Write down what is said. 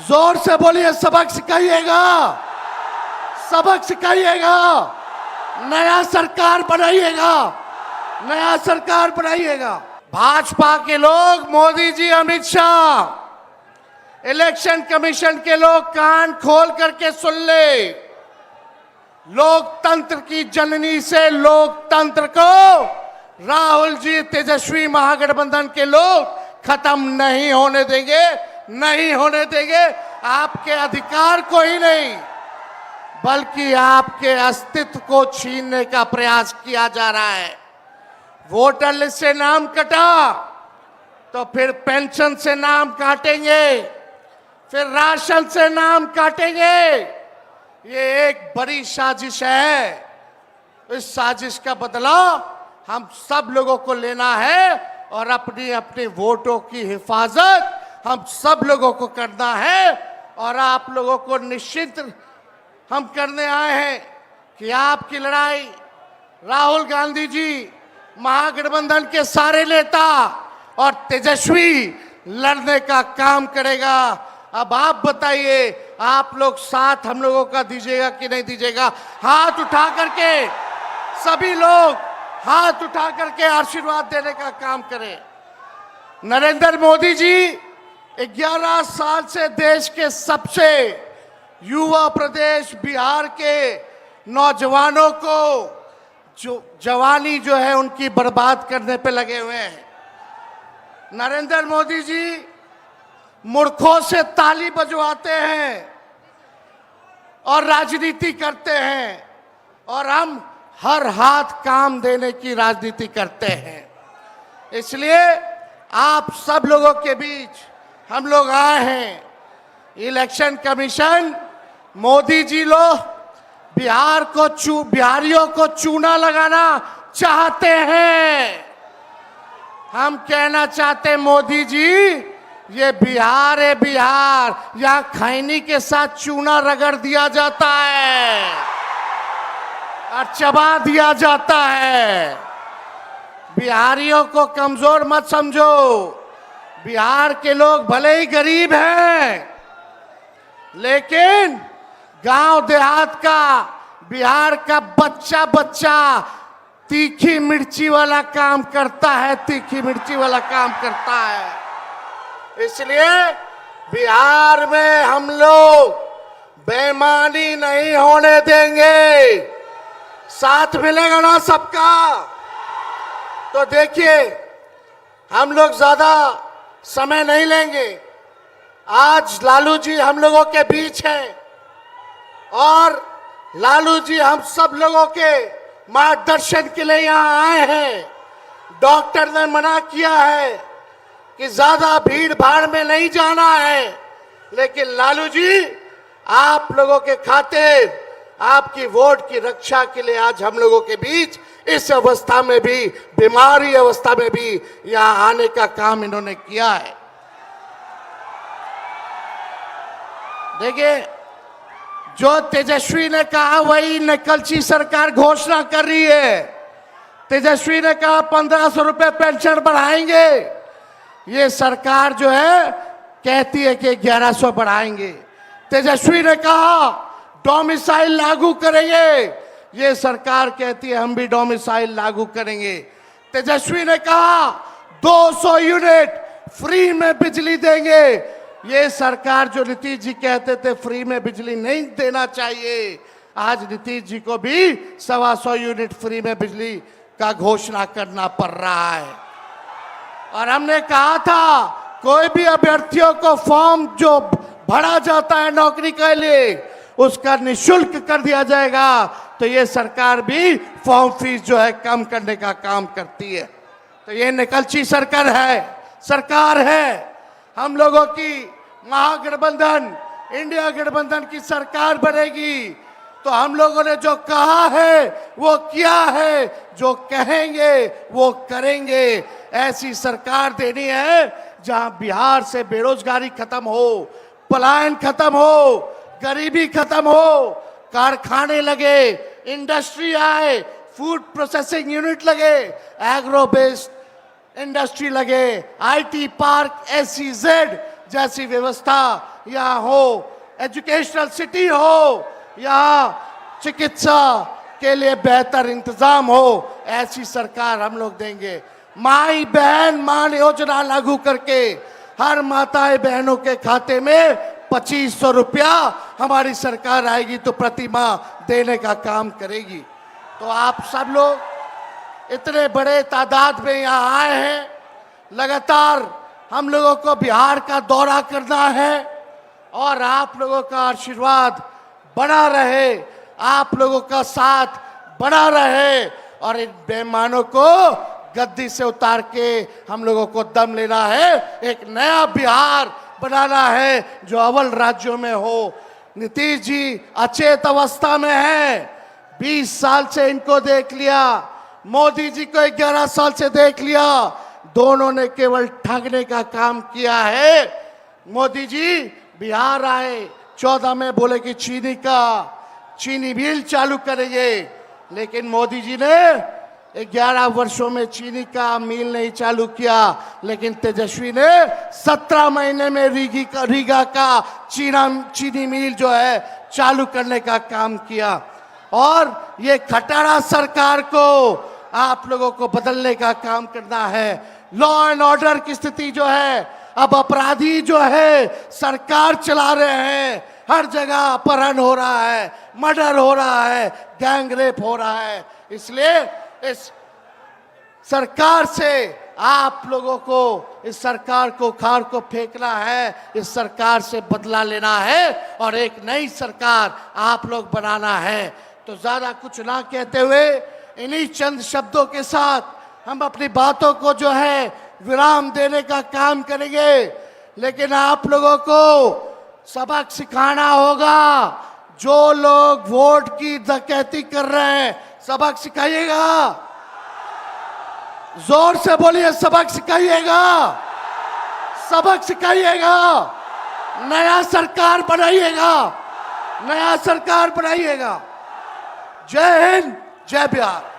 जोर से बोलिए, सबक सिखाइएगा, सबक सिखाइएगा, नया सरकार बनाइएगा, नया सरकार बनाइएगा। भाजपा के लोग, मोदी जी, अमित शाह, इलेक्शन कमीशन के लोग कान खोल करके सुन ले। लोकतंत्र की जननी से लोकतंत्र को राहुल जी, तेजस्वी महागठबंधन के लोग खत्म नहीं होने देंगे, नहीं होने देंगे। आपके अधिकार को ही नहीं बल्कि आपके अस्तित्व को छीनने का प्रयास किया जा रहा है। वोटर लिस्ट से नाम कटा तो फिर पेंशन से नाम काटेंगे, फिर राशन से नाम काटेंगे। ये एक बड़ी साजिश है। इस साजिश का बदला हम सब लोगों को लेना है और अपनी अपनी वोटों की हिफाजत हम सब लोगों को करना है। और आप लोगों को निश्चित हम करने आए हैं कि आपकी लड़ाई राहुल गांधी जी, महागठबंधन के सारे नेता और तेजस्वी लड़ने का काम करेगा। अब आप बताइए, आप लोग साथ हम लोगों का दीजिएगा कि नहीं दीजिएगा? हाथ उठा करके सभी लोग हाथ उठा करके आशीर्वाद देने का काम करें। नरेंद्र मोदी जी 11 साल से देश के सबसे युवा प्रदेश बिहार के नौजवानों को जो जवानी जो है उनकी बर्बाद करने पे लगे हुए हैं। नरेंद्र मोदी जी मूर्खों से ताली बजवाते हैं और राजनीति करते हैं और हम हर हाथ काम देने की राजनीति करते हैं। इसलिए आप सब लोगों के बीच हम लोग आए हैं। इलेक्शन कमीशन, मोदी जी लोग बिहारियों को चूना लगाना चाहते हैं। हम कहना चाहते हैं, मोदी जी, ये बिहार है, बिहार, यहाँ खैनी के साथ चूना रगड़ दिया जाता है और चबा दिया जाता है। बिहारियों को कमजोर मत समझो। बिहार के लोग भले ही गरीब हैं, लेकिन गांव देहात का बिहार का बच्चा बच्चा तीखी मिर्ची वाला काम करता है, तीखी मिर्ची वाला काम करता है। इसलिए बिहार में हम लोग बेईमानी नहीं होने देंगे। साथ मिलेगा ना सबका? तो देखिए, हम लोग ज्यादा समय नहीं लेंगे। आज लालू जी हम लोगों के बीच हैं और लालू जी हम सब लोगों के मार्गदर्शन के लिए यहाँ आए हैं। डॉक्टर ने मना किया है कि ज्यादा भीड़ भाड़ में नहीं जाना है, लेकिन लालू जी आप लोगों के खातिर, आपकी वोट की रक्षा के लिए आज हम लोगों के बीच इस अवस्था में भी, बीमारी अवस्था में भी यहाँ आने का काम इन्होंने किया है। देखिए, जो तेजस्वी ने कहा वही नकलची सरकार घोषणा कर रही है। तेजस्वी ने कहा 1500 रुपए पेंशन बढ़ाएंगे। ये सरकार जो है कहती है कि 1100 बढ़ाएंगे। तेजस्वी ने कहा डोमिसाइल लागू करेंगे। ये सरकार कहती है हम भी डोमिसाइल लागू करेंगे। तेजस्वी ने कहा 200 यूनिट फ्री में बिजली देंगे। ये सरकार, जो नीतीश जी कहते थे फ्री में बिजली नहीं देना चाहिए, आज नीतीश जी को भी 125 यूनिट फ्री में बिजली का घोषणा करना पड़ रहा है। और हमने कहा था कोई भी अभ्यर्थियों को फॉर्म जो भरा जाता है नौकरी के लिए, उसका निःशुल्क कर दिया जाएगा। तो ये सरकार भी फॉर्म फीस जो है कम करने का काम करती है। तो ये निकलची सरकार है। हम लोगों की महागठबंधन, इंडिया गठबंधन की सरकार बनेगी तो हम लोगों ने जो कहा है वो किया है, जो कहेंगे वो करेंगे। ऐसी सरकार देनी है जहां बिहार से बेरोजगारी खत्म हो, पलायन खत्म हो, गरीबी खत्म हो, कारखाने लगे, इंडस्ट्री आए, फूड प्रोसेसिंग यूनिट लगे, एग्रो बेस्ड इंडस्ट्री लगे, आईटी पार्क, SEZ जैसी व्यवस्था यहाँ हो, एजुकेशनल सिटी हो, यहाँ चिकित्सा के लिए बेहतर इंतजाम हो, ऐसी सरकार हम लोग देंगे। माई बहन मान योजना लागू करके हर माताएं बहनों के खाते में 2500 रुपया हमारी सरकार आएगी तो प्रति माह देने का काम करेगी। तो आप सब लोग इतने बड़े तादाद में यहाँ आए हैं, लगातार हम लोगों को बिहार का दौरा करना है और आप लोगों का आशीर्वाद बना रहे, आप लोगों का साथ बना रहे और इन बेईमानों को गद्दी से उतार के हम लोगों को दम लेना है, एक नया बिहार बनाना है जो अव्वल राज्यों में हो। नीतीश जी अचेत अवस्था में हैं, 20 साल से इनको देख लिया, मोदी जी को 11 साल से देख लिया, दोनों ने केवल ठगने का काम किया है। मोदी जी बिहार आए, 14 में बोले कि चीनी मिल चालू करेंगे, लेकिन मोदी जी ने 11 वर्षों में चीनी का मिल नहीं चालू किया, लेकिन तेजस्वी ने 17 महीने में रीगा का चीनी मिल जो है चालू करने का काम किया। और ये खटारा सरकार को आप लोगों को बदलने का काम करना है। लॉ एंड ऑर्डर की स्थिति जो है, अब अपराधी जो है सरकार चला रहे हैं, हर जगह अपहरण हो रहा है, मर्डर हो रहा है, गैंग रेप हो रहा है। इसलिए इस सरकार से आप लोगों को, इस सरकार को खार को फेंकना है, इस सरकार से बदला लेना है और एक नई सरकार आप लोग बनाना है। तो ज्यादा कुछ ना कहते हुए इन्हीं चंद शब्दों के साथ हम अपनी बातों को जो है विराम देने का काम करेंगे, लेकिन आप लोगों को सबक सिखाना होगा। जो लोग वोट की डकैती कर रहे हैं, सबक सिखाइएगा, जोर से बोलिए, सबक सिखाइएगा, सबक सिखाइएगा, नया सरकार बनाइएगा, नया सरकार बनाइएगा। जय हिंद, जय बिहार।